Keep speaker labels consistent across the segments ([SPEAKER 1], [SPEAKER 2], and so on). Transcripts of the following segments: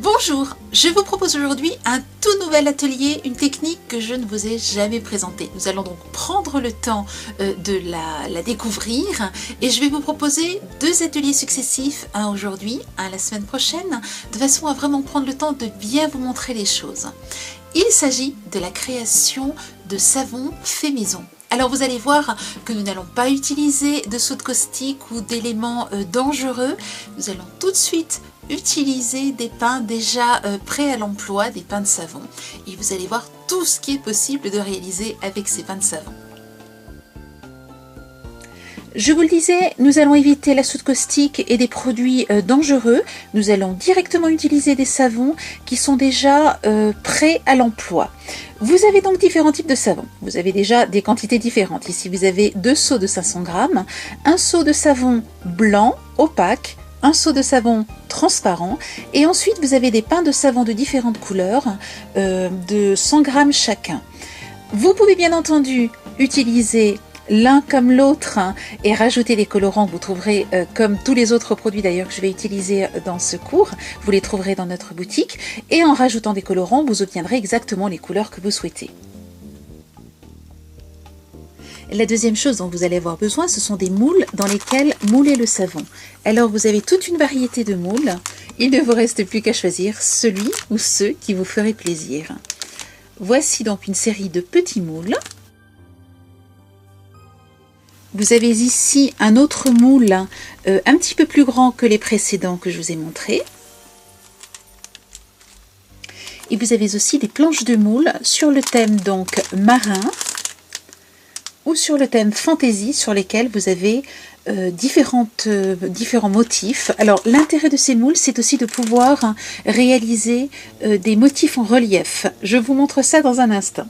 [SPEAKER 1] Bonjour, je vous propose aujourd'hui un tout nouvel atelier, une technique que je ne vous ai jamais présentée. Nous allons donc prendre le temps de la découvrir et je vais vous proposer deux ateliers successifs, un aujourd'hui, un la semaine prochaine, de façon à vraiment prendre le temps de bien vous montrer les choses. Il s'agit de la création de savon fait maison. Alors vous allez voir que nous n'allons pas utiliser de soude caustique ou d'éléments dangereux. Nous allons tout de suite utiliser des pains déjà prêts à l'emploi, des pains de savon. Et vous allez voir tout ce qui est possible de réaliser avec ces pains de savon. Je vous le disais, nous allons éviter la soude caustique et des produits dangereux. Nous allons directement utiliser des savons qui sont déjà prêts à l'emploi. Vous avez donc différents types de savons. Vous avez déjà des quantités différentes. Ici, vous avez 2 seaux de 500 grammes, un seau de savon blanc, opaque, un seau de savon transparent et ensuite vous avez des pains de savon de différentes couleurs de 100 grammes chacun. Vous pouvez bien entendu utiliser l'un comme l'autre et rajouter des colorants que vous trouverez comme tous les autres produits d'ailleurs que je vais utiliser dans ce cours. Vous les trouverez dans notre boutique et en rajoutant des colorants, vous obtiendrez exactement les couleurs que vous souhaitez. La deuxième chose dont vous allez avoir besoin, ce sont des moules dans lesquels mouler le savon. Alors vous avez toute une variété de moules. Il ne vous reste plus qu'à choisir celui ou ceux qui vous feraient plaisir. Voici donc une série de petits moules. Vous avez ici un autre moule un petit peu plus grand que les précédents que je vous ai montrés. Et vous avez aussi des planches de moule sur le thème donc marin ou sur le thème fantaisie sur lesquels vous avez différents motifs. Alors l'intérêt de ces moules, c'est aussi de pouvoir réaliser des motifs en relief. Je vous montre ça dans un instant.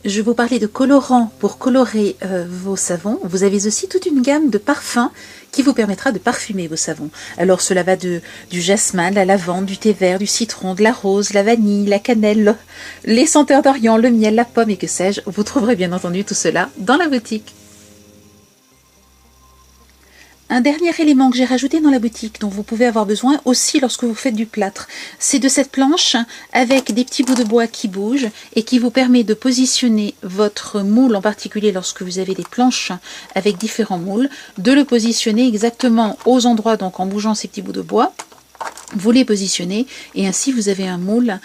[SPEAKER 1] Je vous parlais de colorants pour colorer vos savons. Vous avez aussi toute une gamme de parfums qui vous permettra de parfumer vos savons. Alors cela va du jasmin, de la lavande, du thé vert, du citron, de la rose, la vanille, la cannelle, les senteurs d'Orient, le miel, la pomme et que sais-je. Vous trouverez bien entendu tout cela dans la boutique. Un dernier élément que j'ai rajouté dans la boutique dont vous pouvez avoir besoin aussi lorsque vous faites du plâtre, c'est de cette planche avec des petits bouts de bois qui bougent et qui vous permet de positionner votre moule, en particulier lorsque vous avez des planches avec différents moules, de le positionner exactement aux endroits, donc en bougeant ces petits bouts de bois. Vous les positionnez et ainsi vous avez un moule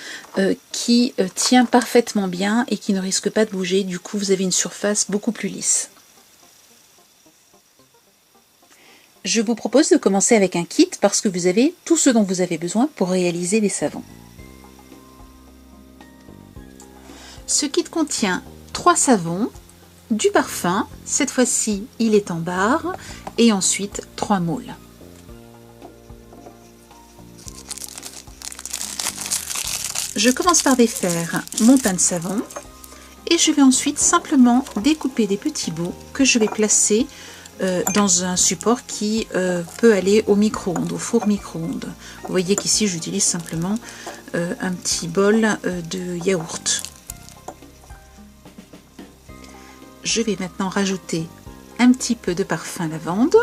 [SPEAKER 1] qui tient parfaitement bien et qui ne risque pas de bouger. Du coup, vous avez une surface beaucoup plus lisse. Je vous propose de commencer avec un kit parce que vous avez tout ce dont vous avez besoin pour réaliser les savons. Ce kit contient 3 savons, du parfum, cette fois-ci il est en barre, et ensuite 3 moules. Je commence par défaire mon pain de savon et je vais ensuite simplement découper des petits bouts que je vais placer dans un support qui peut aller au micro-ondes, au four micro-ondes. Vous voyez qu'ici j'utilise simplement un petit bol de yaourt. Je vais maintenant rajouter un petit peu de parfum lavande.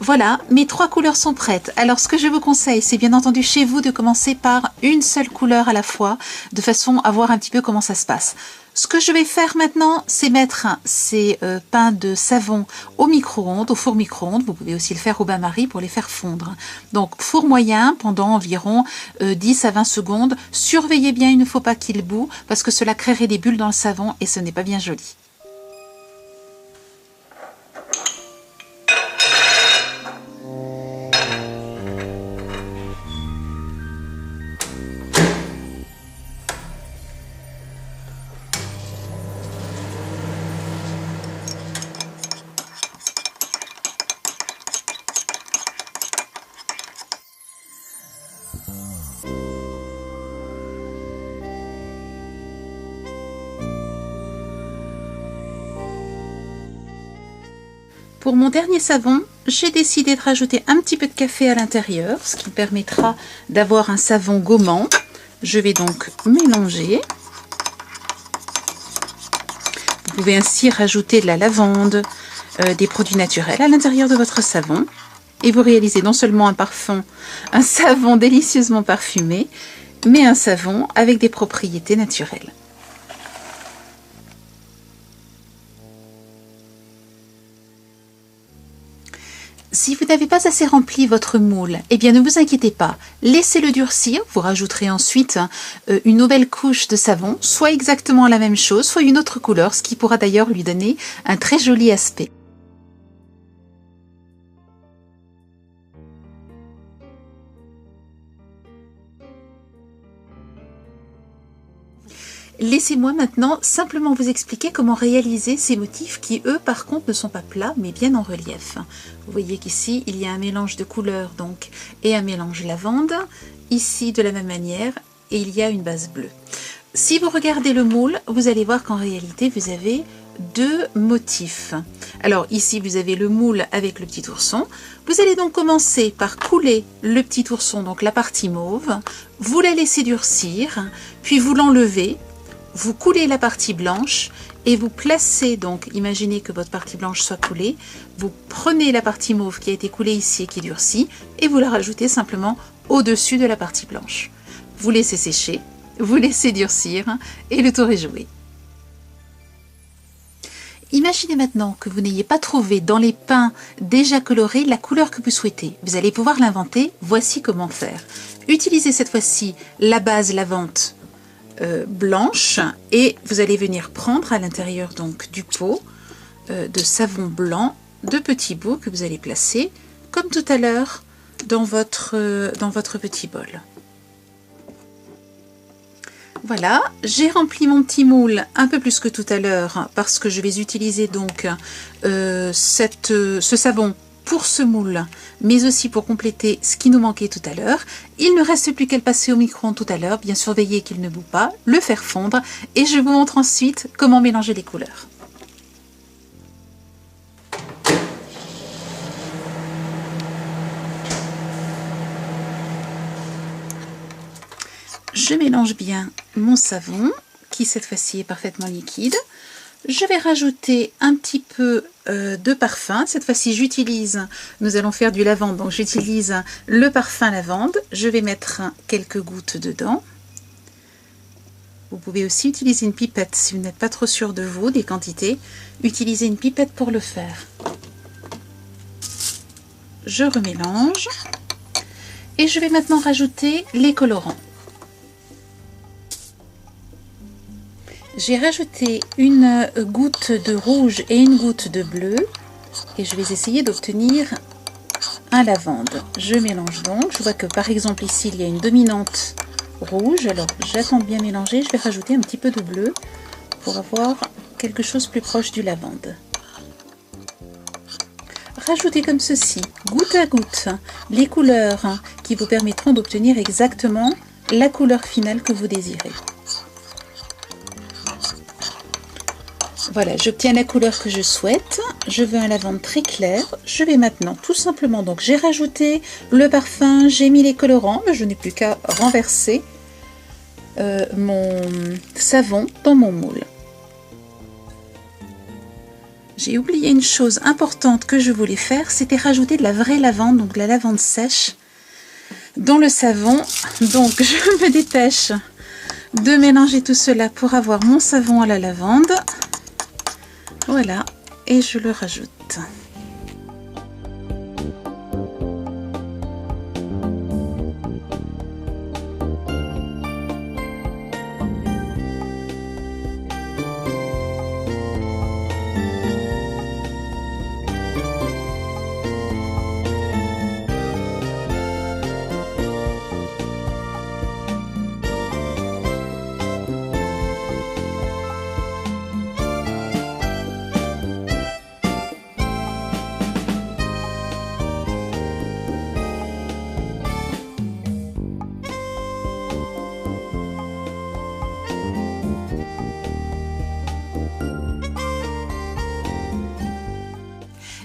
[SPEAKER 1] Voilà, mes 3 couleurs sont prêtes. Alors ce que je vous conseille, c'est bien entendu chez vous de commencer par une seule couleur à la fois, de façon à voir un petit peu comment ça se passe. Ce que je vais faire maintenant, c'est mettre ces pains de savon au micro-ondes, au four micro-ondes. Vous pouvez aussi le faire au bain-marie pour les faire fondre. Donc four moyen pendant environ 10 à 20 secondes. Surveillez bien, il ne faut pas qu'il bout parce que cela créerait des bulles dans le savon et ce n'est pas bien joli. Pour mon dernier savon, j'ai décidé de rajouter un petit peu de café à l'intérieur, ce qui me permettra d'avoir un savon gommant. Je vais donc mélanger. Vous pouvez ainsi rajouter de la lavande, des produits naturels à l'intérieur de votre savon. Et vous réalisez non seulement un parfum, un savon délicieusement parfumé, mais un savon avec des propriétés naturelles. Si vous n'avez pas assez rempli votre moule, eh bien ne vous inquiétez pas, laissez-le durcir, vous rajouterez ensuite une nouvelle couche de savon, soit exactement la même chose, soit une autre couleur, ce qui pourra d'ailleurs lui donner un très joli aspect. Laissez-moi maintenant simplement vous expliquer comment réaliser ces motifs qui, eux, par contre, ne sont pas plats, mais bien en relief. Vous voyez qu'ici, il y a un mélange de couleurs donc, et un mélange lavande. Ici, de la même manière, et il y a une base bleue. Si vous regardez le moule, vous allez voir qu'en réalité, vous avez deux motifs. Alors ici, vous avez le moule avec le petit ourson. Vous allez donc commencer par couler le petit ourson, donc la partie mauve. Vous la laissez durcir, puis vous l'enlevez. Vous coulez la partie blanche et vous placez, donc imaginez que votre partie blanche soit coulée, vous prenez la partie mauve qui a été coulée ici et qui durcit et vous la rajoutez simplement au-dessus de la partie blanche. Vous laissez sécher, vous laissez durcir et le tour est joué. Imaginez maintenant que vous n'ayez pas trouvé dans les pains déjà colorés la couleur que vous souhaitez. Vous allez pouvoir l'inventer, voici comment faire. Utilisez cette fois-ci la base lavande blanche et vous allez venir prendre à l'intérieur donc du pot de savon blanc deux petits bouts que vous allez placer comme tout à l'heure dans votre petit bol. Voilà, j'ai rempli mon petit moule un peu plus que tout à l'heure parce que je vais utiliser donc ce savon pour ce moule, mais aussi pour compléter ce qui nous manquait tout à l'heure. Il ne reste plus qu'à le passer au micro-ondes tout à l'heure, bien surveiller qu'il ne bout pas, le faire fondre et je vous montre ensuite comment mélanger les couleurs. Je mélange bien mon savon qui cette fois-ci est parfaitement liquide. Je vais rajouter un petit peu de parfum. Cette fois-ci, nous allons faire du lavande, donc j'utilise le parfum lavande. Je vais mettre quelques gouttes dedans. Vous pouvez aussi utiliser une pipette si vous n'êtes pas trop sûr de vous, des quantités. Utilisez une pipette pour le faire. Je remélange. Et je vais maintenant rajouter les colorants. J'ai rajouté une goutte de rouge et une goutte de bleu et je vais essayer d'obtenir un lavande. Je mélange donc, je vois que par exemple ici il y a une dominante rouge, alors j'attends de bien mélanger, je vais rajouter un petit peu de bleu pour avoir quelque chose plus proche du lavande. Rajoutez comme ceci, goutte à goutte, les couleurs qui vous permettront d'obtenir exactement la couleur finale que vous désirez. Voilà, j'obtiens la couleur que je souhaite. Je veux un lavande très clair. Je vais maintenant tout simplement, donc j'ai rajouté le parfum, j'ai mis les colorants, mais je n'ai plus qu'à renverser mon savon dans mon moule. J'ai oublié une chose importante que je voulais faire, c'était rajouter de la vraie lavande, donc la lavande sèche, dans le savon. Donc je me dépêche de mélanger tout cela pour avoir mon savon à la lavande. Voilà, et je le rajoute.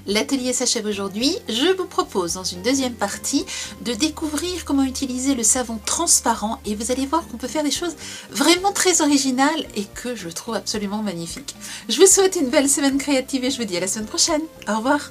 [SPEAKER 1] L'atelier s'achève aujourd'hui. Je vous propose dans une deuxième partie de découvrir comment utiliser le savon transparent et vous allez voir qu'on peut faire des choses vraiment très originales et que je trouve absolument magnifiques. Je vous souhaite une belle semaine créative et je vous dis à la semaine prochaine. Au revoir.